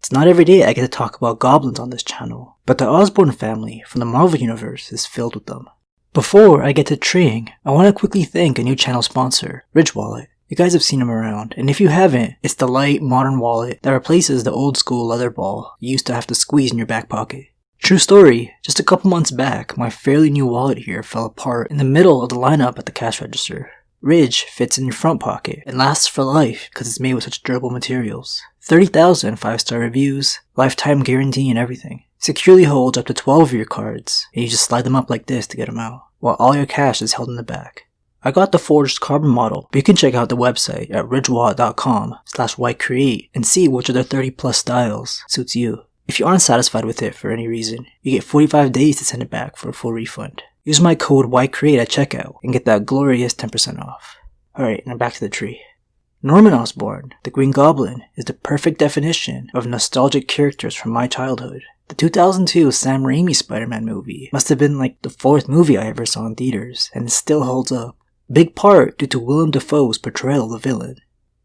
It's not every day I get to talk about goblins on this channel, but the Osborn family from the Marvel Universe is filled with them. Before I get to treeing, I want to quickly thank a new channel sponsor, Ridge Wallet. You guys have seen them around, and if you haven't, it's the light, modern wallet that replaces the old school leather ball you used to have to squeeze in your back pocket. True story, just a couple months back, my fairly new wallet here fell apart in the middle of the lineup at the cash register. Ridge fits in your front pocket and lasts for life because it's made with such durable materials. 30,000 5-star reviews, lifetime guarantee and everything. Securely holds up to 12 of your cards, and you just slide them up like this to get them out, while all your cash is held in the back. I got the forged carbon model, but you can check out the website at ridgewallet.com/whycreate and see which of their 30 plus styles suits you. If you aren't satisfied with it for any reason, you get 45 days to send it back for a full refund. Use my code whycreate at checkout and get that glorious 10% off. Alright, now back to the tree. Norman Osborn, the Green Goblin, is the perfect definition of nostalgic characters from my childhood. The 2002 Sam Raimi Spider-Man movie must have been like the 4th movie I ever saw in theaters, and it still holds up. Big part due to Willem Dafoe's portrayal of the villain.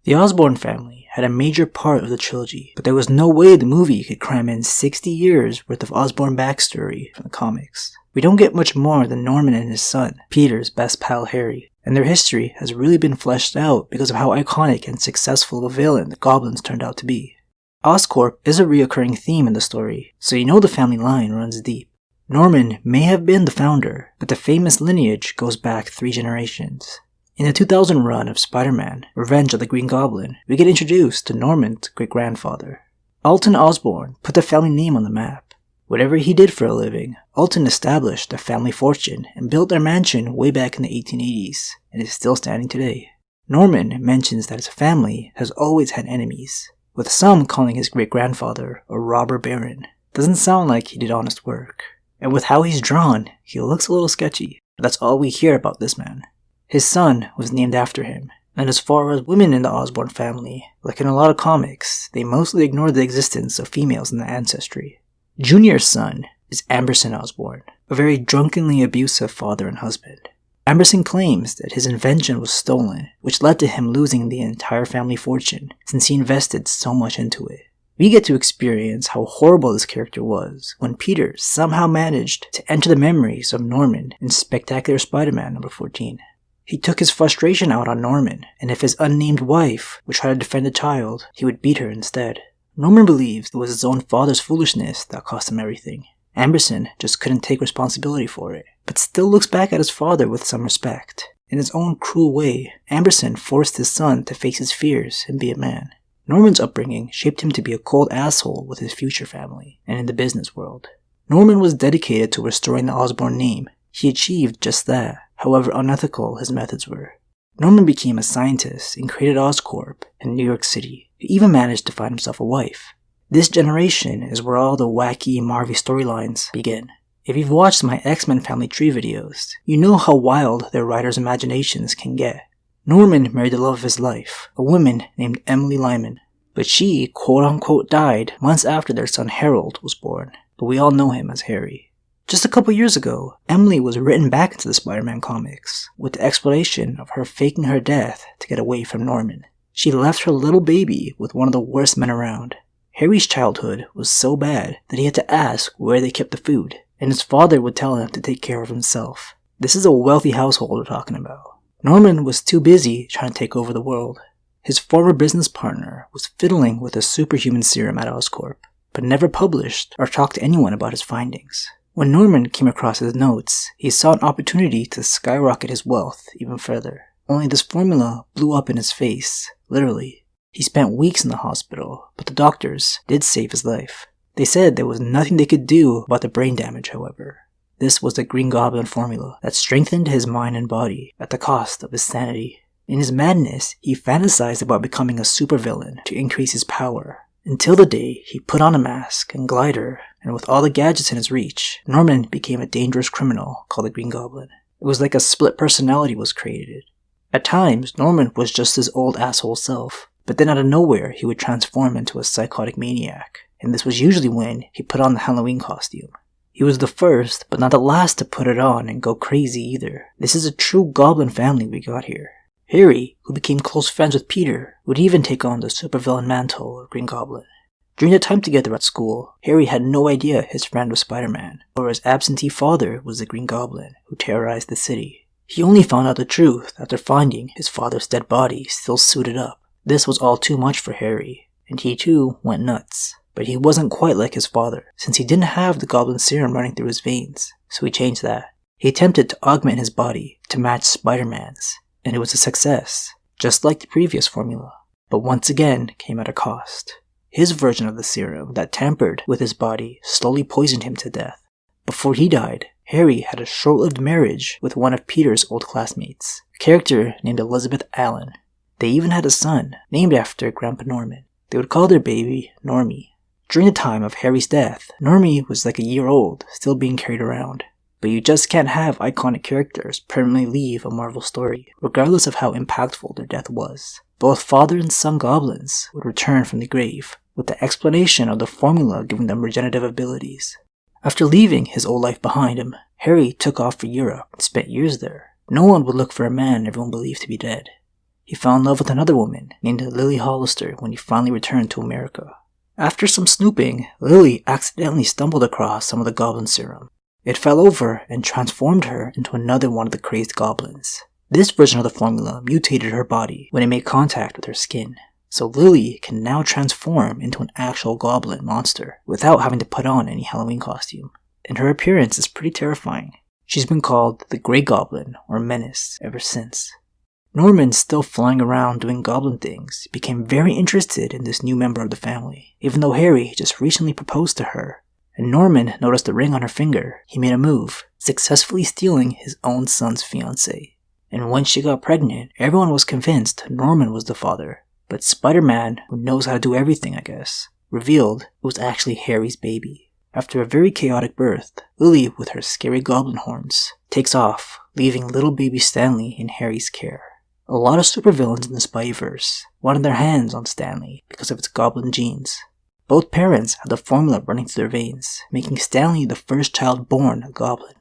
The Osborn family had a major part of the trilogy, but there was no way the movie could cram in 60 years worth of Osborn backstory from the comics. We don't get much more than Norman and his son, Peter's best pal Harry, and their history has really been fleshed out because of how iconic and successful of a villain the goblins turned out to be. Oscorp is a reoccurring theme in the story, so you know the family line runs deep. Norman may have been the founder, but the famous lineage goes back 3 generations. In the 2000 run of Spider-Man, Revenge of the Green Goblin, we get introduced to Norman's great-grandfather. Alton Osborne put the family name on the map. Whatever he did for a living, Alton established a family fortune and built their mansion way back in the 1880s, and is still standing today. Norman mentions that his family has always had enemies, with some calling his great-grandfather a robber baron. Doesn't sound like he did honest work. And with how he's drawn, he looks a little sketchy, but that's all we hear about this man. His son was named after him, and as far as women in the Osborn family, like in a lot of comics, they mostly ignore the existence of females in the ancestry. Junior's son is Amberson Osborne, a very drunkenly abusive father and husband. Amberson claims that his invention was stolen, which led to him losing the entire family fortune since he invested so much into it. We get to experience how horrible this character was when Peter somehow managed to enter the memories of Norman in Spectacular Spider-Man number 14. He took his frustration out on Norman, and if his unnamed wife would try to defend the child, he would beat her instead. Norman believes it was his own father's foolishness that cost him everything. Amberson just couldn't take responsibility for it, but still looks back at his father with some respect. In his own cruel way, Amberson forced his son to face his fears and be a man. Norman's upbringing shaped him to be a cold asshole with his future family, and in the business world. Norman was dedicated to restoring the Osborn name. He achieved just that, however unethical his methods were. Norman became a scientist and created Oscorp in New York City. He even managed to find himself a wife. This generation is where all the wacky Marvel storylines begin. If you've watched my X-Men family tree videos, you know how wild their writers' imaginations can get. Norman married the love of his life, a woman named Emily Lyman, but she quote-unquote died months after their son Harold was born, but we all know him as Harry. Just a couple years ago, Emily was written back into the Spider-Man comics, with the explanation of her faking her death to get away from Norman. She left her little baby with one of the worst men around. Harry's childhood was so bad that he had to ask where they kept the food, and his father would tell him to take care of himself. This is a wealthy household we're talking about. Norman was too busy trying to take over the world. His former business partner was fiddling with a superhuman serum at Oscorp, but never published or talked to anyone about his findings. When Norman came across his notes, he saw an opportunity to skyrocket his wealth even further. Only this formula blew up in his face, literally. He spent weeks in the hospital, but the doctors did save his life. They said there was nothing they could do about the brain damage, however. This was the Green Goblin formula that strengthened his mind and body at the cost of his sanity. In his madness, he fantasized about becoming a supervillain to increase his power. Until the day he put on a mask and glider, and with all the gadgets in his reach, Norman became a dangerous criminal called the Green Goblin. It was like a split personality was created. At times, Norman was just his old asshole self, but then out of nowhere he would transform into a psychotic maniac, and this was usually when he put on the Halloween costume. He was the first, but not the last to put it on and go crazy either. This is a true goblin family we got here. Harry, who became close friends with Peter, would even take on the supervillain mantle of Green Goblin. During their time together at school, Harry had no idea his friend was Spider-Man, or his absentee father was the Green Goblin who terrorized the city. He only found out the truth after finding his father's dead body still suited up. This was all too much for Harry, and he too went nuts. But he wasn't quite like his father, since he didn't have the Goblin serum running through his veins, so he changed that. He attempted to augment his body to match Spider-Man's, and it was a success, just like the previous formula, but once again came at a cost. His version of the serum that tampered with his body slowly poisoned him to death. Before he died, Harry had a short-lived marriage with one of Peter's old classmates, a character named Elizabeth Allen. They even had a son, named after Grandpa Norman. They would call their baby Normie. During the time of Harry's death, Normie was like a year old, still being carried around. But you just can't have iconic characters permanently leave a Marvel story, regardless of how impactful their death was. Both father and son goblins would return from the grave, with the explanation of the formula giving them regenerative abilities. After leaving his old life behind him, Harry took off for Europe and spent years there. No one would look for a man everyone believed to be dead. He fell in love with another woman named Lily Hollister when he finally returned to America. After some snooping, Lily accidentally stumbled across some of the Goblin serum. It fell over and transformed her into another one of the crazed goblins. This version of the formula mutated her body when it made contact with her skin, so Lily can now transform into an actual goblin monster without having to put on any Halloween costume. And her appearance is pretty terrifying. She's been called the Grey Goblin or Menace ever since. Norman, still flying around doing goblin things, became very interested in this new member of the family, even though Harry just recently proposed to her. And Norman noticed the ring on her finger. He made a move, successfully stealing his own son's fiancée. And when she got pregnant, everyone was convinced Norman was the father. But Spider-Man, who knows how to do everything I guess, revealed it was actually Harry's baby. After a very chaotic birth, Lily, with her scary goblin horns, takes off, leaving little baby Stanley in Harry's care. A lot of supervillains in the Spideyverse wanted their hands on Stanley because of its goblin genes. Both parents had the formula running through their veins, making Stanley the first child born a goblin.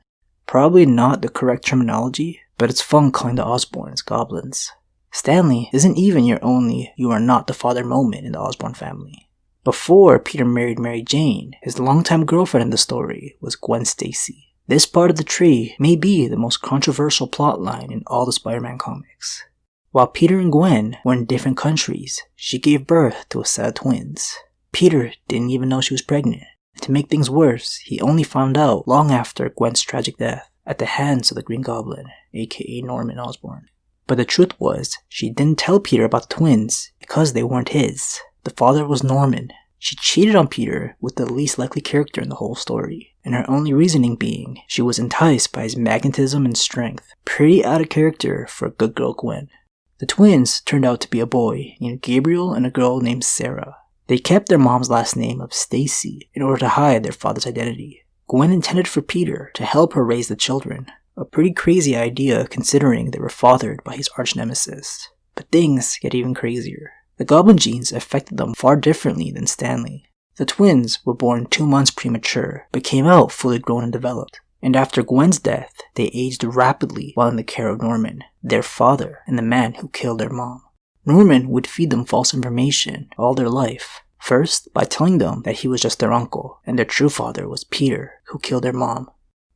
Probably not the correct terminology, but it's fun calling the Osborns goblins. Stanley isn't even your only "you are not the father" moment in the Osborn family. Before Peter married Mary Jane, his longtime girlfriend in the story was Gwen Stacy. This part of the tree may be the most controversial plotline in all the Spider-Man comics. While Peter and Gwen were in different countries, she gave birth to a set of twins. Peter didn't even know she was pregnant. To make things worse, he only found out long after Gwen's tragic death at the hands of the Green Goblin, aka Norman Osborn. But the truth was, she didn't tell Peter about the twins because they weren't his. The father was Norman. She cheated on Peter with the least likely character in the whole story, and her only reasoning being she was enticed by his magnetism and strength. Pretty out of character for a good girl Gwen. The twins turned out to be a boy named Gabriel and a girl named Sarah. They kept their mom's last name of Stacy in order to hide their father's identity. Gwen intended for Peter to help her raise the children, a pretty crazy idea considering they were fathered by his arch-nemesis. But things get even crazier. The goblin genes affected them far differently than Stanley. The twins were born 2 months premature, but came out fully grown and developed. And after Gwen's death, they aged rapidly while in the care of Norman, their father, and the man who killed their mom. Norman would feed them false information all their life. First, by telling them that he was just their uncle, and their true father was Peter, who killed their mom.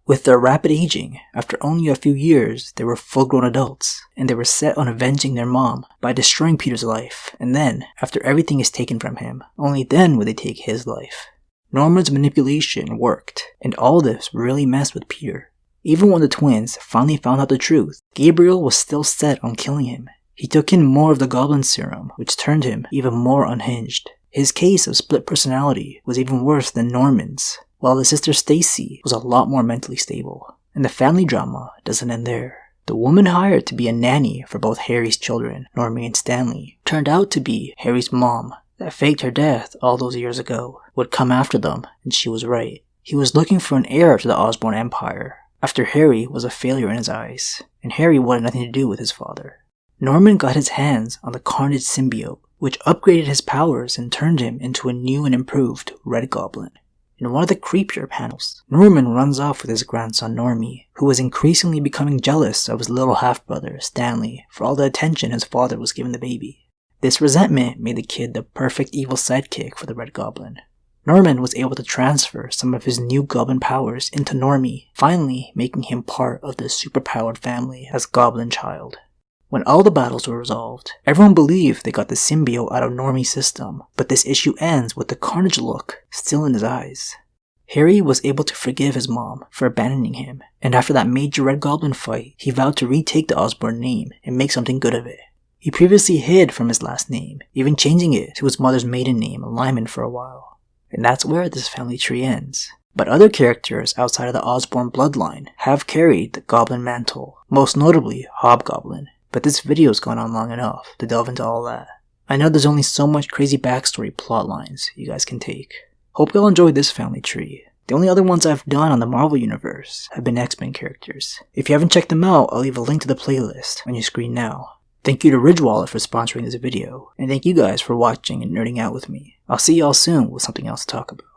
With their rapid aging, after only a few years, they were full-grown adults, and they were set on avenging their mom by destroying Peter's life, and then, after everything is taken from him, only then would they take his life. Norman's manipulation worked, and all this really messed with Peter. Even when the twins finally found out the truth, Gabriel was still set on killing him. He took in more of the Goblin serum, which turned him even more unhinged. His case of split personality was even worse than Norman's, while his sister Stacy was a lot more mentally stable. And the family drama doesn't end there. The woman hired to be a nanny for both Harry's children, Normie and Stanley, turned out to be Harry's mom that faked her death all those years ago, would come after them, and she was right. He was looking for an heir to the Osborn Empire, after Harry was a failure in his eyes, and Harry wanted nothing to do with his father. Norman got his hands on the Carnage symbiote, which upgraded his powers and turned him into a new and improved Red Goblin. In one of the creepier panels, Norman runs off with his grandson Normie, who was increasingly becoming jealous of his little half-brother, Stanley, for all the attention his father was giving the baby. This resentment made the kid the perfect evil sidekick for the Red Goblin. Norman was able to transfer some of his new goblin powers into Normie, finally making him part of the superpowered family as Goblin Child. When all the battles were resolved, everyone believed they got the symbiote out of Normie's system, but this issue ends with the carnage look still in his eyes. Harry was able to forgive his mom for abandoning him, and after that major Red Goblin fight, he vowed to retake the Osborn name and make something good of it. He previously hid from his last name, even changing it to his mother's maiden name, Lyman, for a while. And that's where this family tree ends. But other characters outside of the Osborn bloodline have carried the Goblin mantle, most notably Hobgoblin. But this video's gone on long enough to delve into all that. I know there's only so much crazy backstory plot lines you guys can take. Hope y'all enjoyed this family tree. The only other ones I've done on the Marvel Universe have been X-Men characters. If you haven't checked them out, I'll leave a link to the playlist on your screen now. Thank you to Ridgewallet for sponsoring this video, and thank you guys for watching and nerding out with me. I'll see y'all soon with something else to talk about.